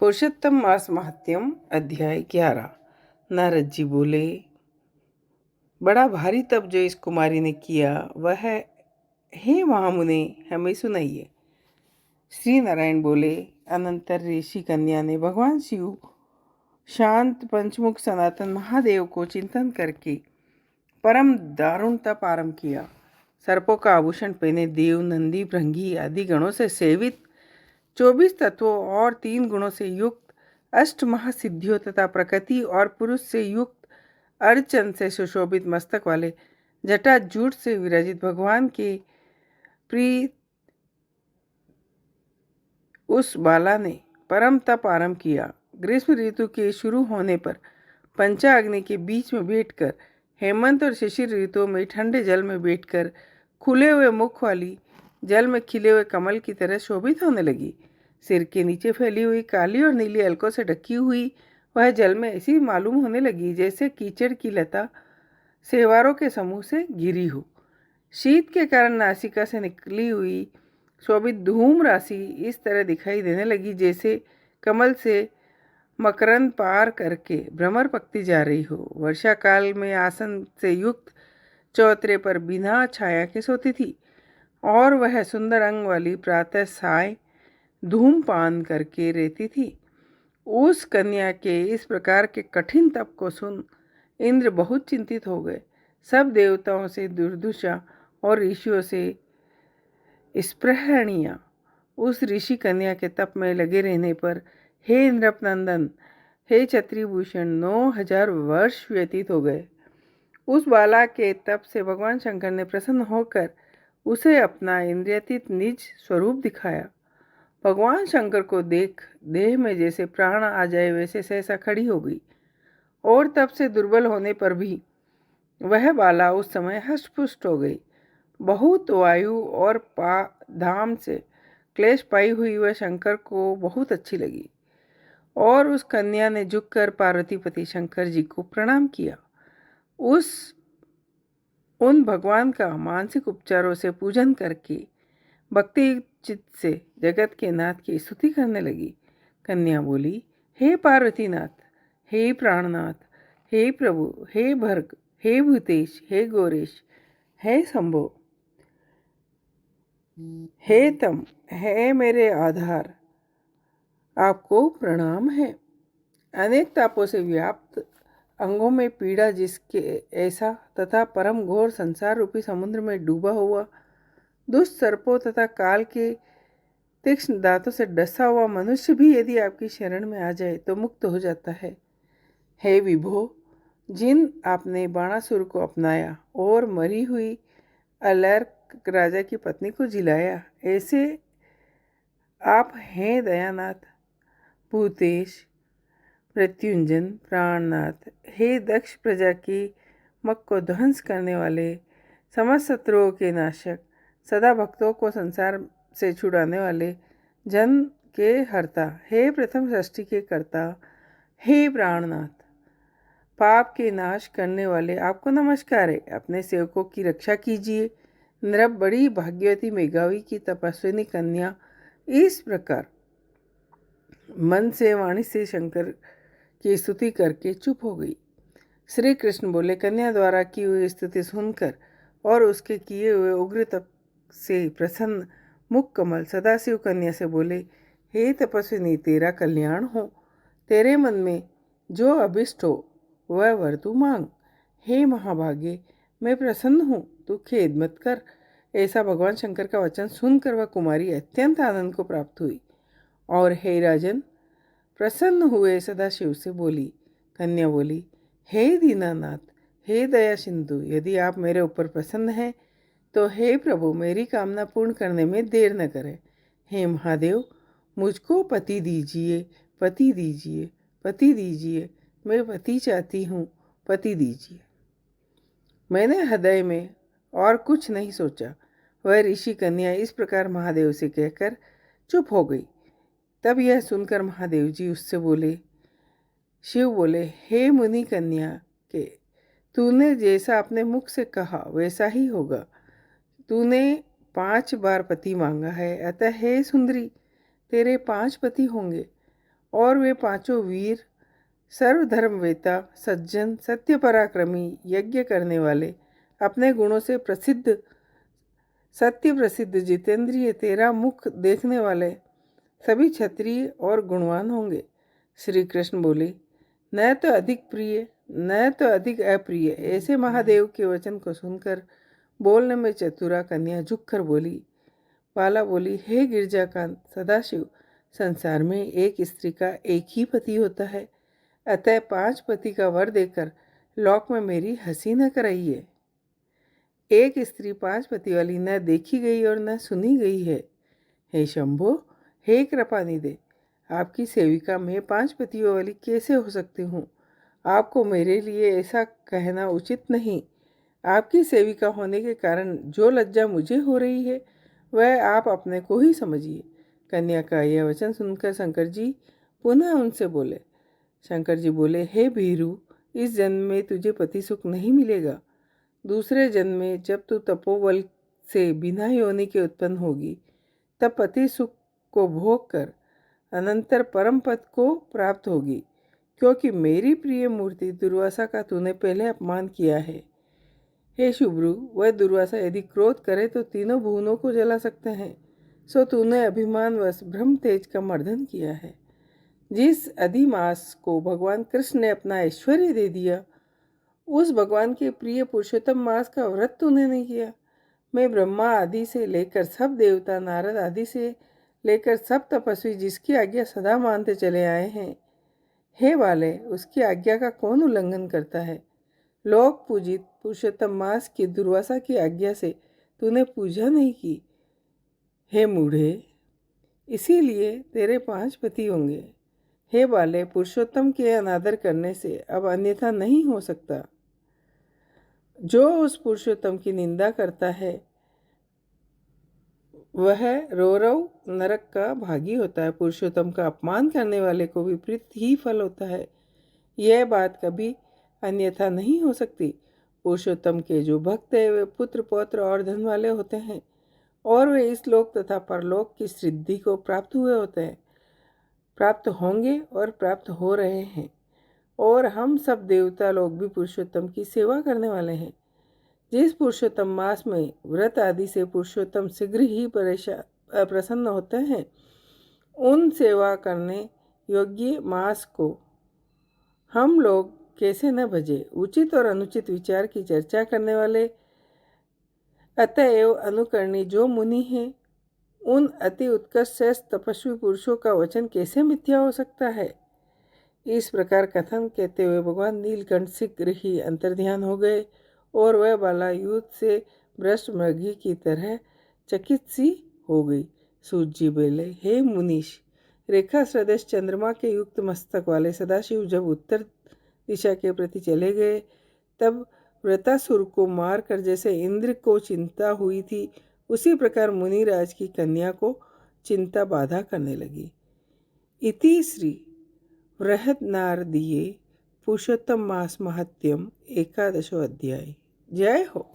पुरुषोत्तम मास महात्म्यम अध्याय 11। नारद जी बोले, बड़ा भारी तप जो इस कुमारी ने किया वह है, हे महामुने हमें सुनाइए। श्री नारायण बोले, अनंतर ऋषि कन्या ने भगवान शिव शांत पंचमुख सनातन महादेव को चिंतन करके परम दारुण तप आरंभ किया। सर्पों का आभूषण पहने देव, नंदी, भृंगी आदि गणों से सेवित, 24 तत्वों और 3 गुणों से युक्त, अष्ट महासिद्धियों तथा प्रकृति और पुरुष से युक्त, अर्चन से सुशोभित मस्तक वाले, जटाजूट से विराजित भगवान के प्रिय उस बाला ने परम तप आरंभ किया। ग्रीष्म ऋतु के शुरू होने पर पंचाग्नि के बीच में बैठकर, हेमंत और शिशिर ऋतुओं में ठंडे जल में बैठकर खुले हुए मुख वाली, जल में खिले हुए कमल की तरह शोभित होने लगी। सिर के नीचे फैली हुई काली और नीली अलकों से ढकी हुई वह जल में ऐसी मालूम होने लगी जैसे कीचड़ की लता सेवारों के समूह से घिरी हो। शीत के कारण नासिका से निकली हुई शोभित धूम राशि इस तरह दिखाई देने लगी जैसे कमल से मकरंद पार करके भ्रमर पकती जा रही हो। वर्षा काल में आसन से युक्त चौतरे पर बिना छाया के सोती थी और वह सुंदर अंग वाली प्रातः साय धूमपान करके रहती थी। उस कन्या के इस प्रकार के कठिन तप को सुन इंद्र बहुत चिंतित हो गए। सब देवताओं से दुर्दुषा और ऋषियों से स्पृहणीय उस ऋषि कन्या के तप में लगे रहने पर, हे इंद्रपनंदन, हे क्षत्रिभूषण, 9000 वर्ष व्यतीत हो गए। उस बाला के तप से भगवान शंकर ने प्रसन्न होकर उसे अपना इंद्रियातीत निज स्वरूप दिखाया। भगवान शंकर को देख देह में जैसे प्राण आ जाए वैसे सहसा खड़ी हो गई और तप से दुर्बल होने पर भी वह बाला उस समय हष्टपुष्ट हो गई। बहुत वायु और धाम से क्लेश पाई हुई वह शंकर को बहुत अच्छी लगी और उस कन्या ने झुककर पार्वतीपति शंकर जी को प्रणाम किया। उन भगवान का मानसिक उपचारों से पूजन करके भक्ति चित्त से जगत के नाथ की स्तुति करने लगी। कन्या बोली, हे पार्वतीनाथ, हे प्राणनाथ, हे प्रभु, हे भर्ग, हे भूतेश, हे गौरेश, हे शंभो, हे तम, हे मेरे आधार, आपको प्रणाम है। अनेक तापों से व्याप्त अंगों में पीड़ा जिसके ऐसा तथा परम घोर संसार रूपी समुद्र में डूबा हुआ, दुष्ट सर्पों तथा काल के तीक्ष्ण दांतों से डसा हुआ मनुष्य भी यदि आपकी शरण में आ जाए तो मुक्त हो जाता है। हे विभो, जिन आपने बाणासुर को अपनाया और मरी हुई अलर्क राजा की पत्नी को जिलाया, ऐसे आप हैं दयानाथ, भूतेश, मृत्युंजन, प्राणनाथ, हे दक्ष प्रजा की मक को ध्वंस करने वाले, समस्त शत्रुओं के नाशक, सदा भक्तों को संसार से छुड़ाने वाले, जन के हर्ता, हे प्रथम सृष्टि के कर्ता, हे प्राणनाथ, पाप के नाश करने वाले, आपको नमस्कार है। अपने सेवकों की रक्षा कीजिए। नृप बड़ी भाग्यवती मेघावी की तपस्विनी कन्या इस प्रकार मन से वाणी से शंकर की स्तुति करके चुप हो गई। श्री कृष्ण बोले, कन्या द्वारा की हुई स्तुति सुनकर और उसके किए हुए उग्र तप से प्रसन्न मुख कमल सदाशिव कन्या से बोले, हे तपस्विनी, तेरा कल्याण हो। तेरे मन में जो अभिष्ट हो वह वर तू मांग। हे महाभागे, मैं प्रसन्न हूँ, तू खेद मत कर। ऐसा भगवान शंकर का वचन सुनकर वह कुमारी अत्यंत आनंद को प्राप्त हुई और हे राजन, प्रसन्न हुए सदाशिव से बोली। कन्या बोली, हे दीनानाथ, हे दया सिंधु, यदि आप मेरे ऊपर प्रसन्न हैं तो हे प्रभु, मेरी कामना पूर्ण करने में देर न करें। हे महादेव, मुझको पति दीजिए, पति दीजिए, पति दीजिए, मैं पति चाहती हूँ, पति दीजिए। मैंने हृदय में और कुछ नहीं सोचा। वह ऋषि कन्या इस प्रकार महादेव से कहकर चुप हो गई। तब यह सुनकर महादेव जी उससे बोले, शिव बोले, हे मुनि कन्या के, तूने जैसा अपने मुख से कहा वैसा ही होगा। तूने 5 बार पति मांगा है, अतः हे सुंदरी, तेरे 5 पति होंगे और वे पांचों वीर, सर्वधर्मवेता, सज्जन, सत्य पराक्रमी, यज्ञ करने वाले, अपने गुणों से प्रसिद्ध, सत्य प्रसिद्ध, जितेंद्रिय, तेरा मुख देखने वाले सभी क्षत्रिय और गुणवान होंगे। श्री कृष्ण बोले, न तो अधिक प्रिय न तो अधिक अप्रिय। ऐसे महादेव के वचन को सुनकर बोलने में चतुरा कन्या झुककर बोली। बाला बोली, हे गिरजाकांत सदाशिव, संसार में एक स्त्री का एक ही पति होता है, अतः 5 पति का वर देकर लोक में मेरी हंसी न कराइए। एक स्त्री 5 पति वाली न देखी गई और न सुनी गई है। हे शंभो, हे कृपानिधे, आपकी सेविका मैं 5 पतियों वाली कैसे हो सकती हूँ? आपको मेरे लिए ऐसा कहना उचित नहीं। आपकी सेविका होने के कारण जो लज्जा मुझे हो रही है वह आप अपने को ही समझिए। कन्या का यह वचन सुनकर शंकर जी पुनः उनसे बोले। शंकर जी बोले, हे भीरू, इस जन्म में तुझे पति सुख नहीं मिलेगा। दूसरे जन्म में जब तू तपोबल से बिना योनि के उत्पन्न होगी तब पति सुख को भोग कर अनंतर परम पद को प्राप्त होगी, क्योंकि मेरी प्रिय मूर्ति दुर्वासा का तूने पहले अपमान किया है। हे शुभ्रु, वह दुर्वासा यदि क्रोध करे तो तीनों भुवनों को जला सकते हैं, सो तूने अभिमानवश ब्रह्म तेज का मर्दन किया है। जिस अधिमास को भगवान कृष्ण ने अपना ऐश्वर्य दे दिया, उस भगवान के प्रिय पुरुषोत्तम मास का व्रत तूने नहीं किया। मैं ब्रह्मा आदि से लेकर सब देवता, नारद आदि से लेकर सब तपस्वी जिसकी आज्ञा सदा मानते चले आए हैं, हे वाले, उसकी आज्ञा का कौन उल्लंघन करता है? लोक पूजित पुरुषोत्तम मास की दुर्वासा की आज्ञा से तूने पूजा नहीं की। हे मूढ़े, इसीलिए तेरे 5 पति होंगे। हे बाले, पुरुषोत्तम के अनादर करने से अब अन्यथा नहीं हो सकता। जो उस पुरुषोत्तम की निंदा करता है वह रौरव नरक का भागी होता है। पुरुषोत्तम का अपमान करने वाले को विपरीत ही फल होता है। यह बात कभी अन्यथा नहीं हो सकती। पुरुषोत्तम के जो भक्त है वे पुत्र, पौत्र और धन वाले होते हैं और वे इस लोक तथा परलोक की सिद्धि को प्राप्त हुए होते हैं, प्राप्त होंगे और प्राप्त हो रहे हैं। और हम सब देवता लोग भी पुरुषोत्तम की सेवा करने वाले हैं। जिस पुरुषोत्तम मास में व्रत आदि से पुरुषोत्तम शीघ्र ही प्रसन्न होते हैं, उन सेवा करने योग्य मास को हम लोग कैसे न भजे। उचित और अनुचित विचार की चर्चा करने वाले अतएव अनुकरणी जो मुनि हैं, उन अति उत्कृष्ट श्रेष्ठ तपस्वी पुरुषों का वचन कैसे मिथ्या हो सकता है? इस प्रकार कथन कहते हुए भगवान नीलकंठ शीघ्र ही अंतर्ध्यान हो गए और वह बाला युद्ध से भ्रष्ट मृगी की तरह चकित सी हो गई। सूत जी बोले, हे मुनीश, रेखा सदृश चंद्रमा के युक्त मस्तक वाले सदाशिव जब उत्तर दिशा के प्रति चले गए तब वृतासुर को मारकर जैसे इंद्र को चिंता हुई थी, उसी प्रकार मुनिराज की कन्या को चिंता बाधा करने लगी। इति श्री बृहन्नारदीये पुरुषोत्तम मास महत्यम 11वां अध्याय। जय हो।